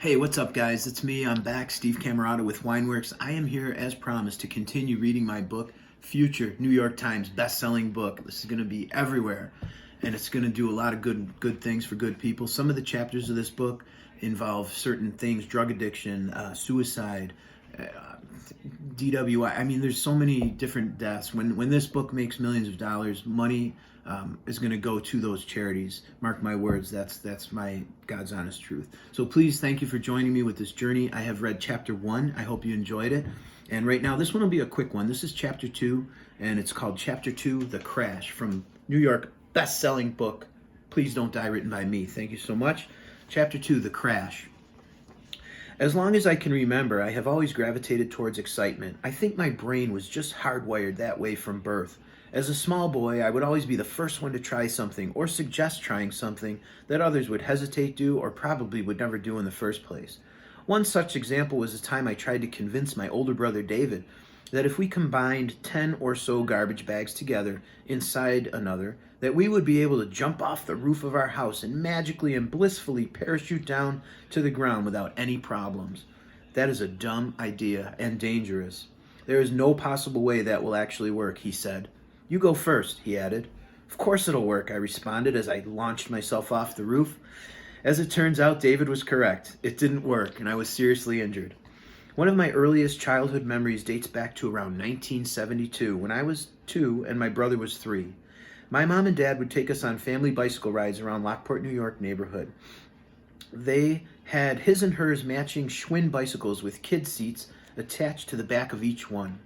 Hey, what's up, guys? It's me. I'm back, Steve Camerata with WINEWORKZ. I am here, as promised, to continue reading my book, future New York Times best-selling book. This is going to be everywhere, and it's going to do a lot of good things for good people. Some of the chapters of this book involve certain things: drug addiction, suicide, DWI. I mean, there's so many different deaths. When this book makes millions of dollars, money is going to go to those charities. Mark my words. That's my God's honest truth. So please, thank you for joining me with this journey. I have read chapter 1. I hope you enjoyed it. And right now, this one will be a quick one. This is chapter 2, and it's called Chapter 2, The Crash, from New York best-selling book, Please Don't Die, written by me. Thank you so much. Chapter 2, The Crash. As long as I can remember, I have always gravitated towards excitement. I think my brain was just hardwired that way from birth. As a small boy, I would always be the first one to try something or suggest trying something that others would hesitate to do or probably would never do in the first place. One such example was the time I tried to convince my older brother David that if we combined 10 or so garbage bags together inside another, that we would be able to jump off the roof of our house and magically and blissfully parachute down to the ground without any problems. That is a dumb idea and dangerous. There is no possible way that will actually work, he said. You go first, he added. Of course it'll work, I responded as I launched myself off the roof. As it turns out, David was correct. It didn't work, and I was seriously injured. One of my earliest childhood memories dates back to around 1972, when I was 2 and my brother was 3. My mom and dad would take us on family bicycle rides around Lockport, New York neighborhood. They had his and hers matching Schwinn bicycles with kid seats attached to the back of each one.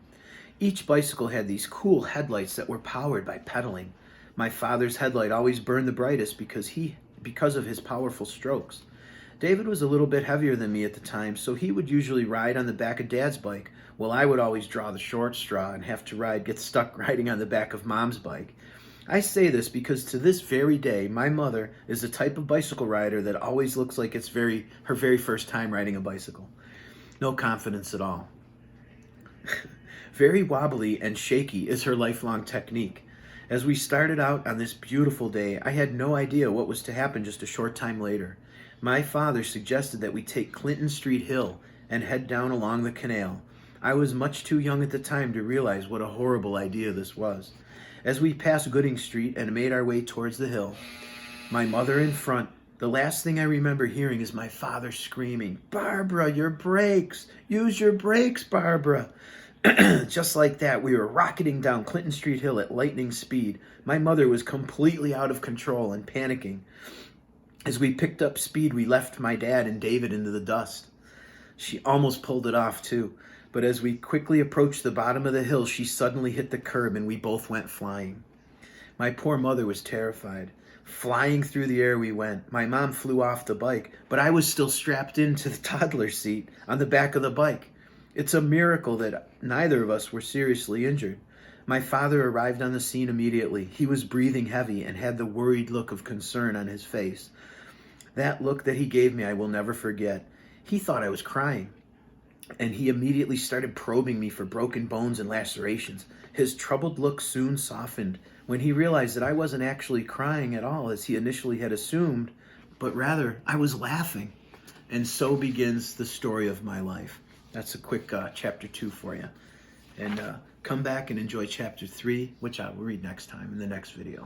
Each bicycle had these cool headlights that were powered by pedaling. My father's headlight always burned the brightest because of his powerful strokes. David was a little bit heavier than me at the time, so he would usually ride on the back of Dad's bike, while I would always draw the short straw and have to get stuck riding on the back of Mom's bike. I say this because to this very day, my mother is the type of bicycle rider that always looks like it's her very first time riding a bicycle. No confidence at all. Very wobbly and shaky is her lifelong technique. As we started out on this beautiful day, I had no idea what was to happen just a short time later. My father suggested that we take Clinton Street Hill and head down along the canal. I was much too young at the time to realize what a horrible idea this was. As we passed Gooding Street and made our way towards the hill, my mother in front, the last thing I remember hearing is my father screaming, "Barbara, your brakes! Use your brakes, Barbara!" Just like that, we were rocketing down Clinton Street Hill at lightning speed. My mother was completely out of control and panicking. As we picked up speed, we left my dad and David into the dust. She almost pulled it off, too. But as we quickly approached the bottom of the hill, she suddenly hit the curb and we both went flying. My poor mother was terrified. Flying through the air we went. My mom flew off the bike, but I was still strapped into the toddler seat on the back of the bike. It's a miracle that neither of us were seriously injured. My father arrived on the scene immediately. He was breathing heavy and had the worried look of concern on his face. That look that he gave me I will never forget. He thought I was crying, and he immediately started probing me for broken bones and lacerations. His troubled look soon softened when he realized that I wasn't actually crying at all, as he initially had assumed, but rather I was laughing. And so begins the story of my life. That's a quick chapter 2 for you. And come back and enjoy chapter 3, which I will read next time in the next video.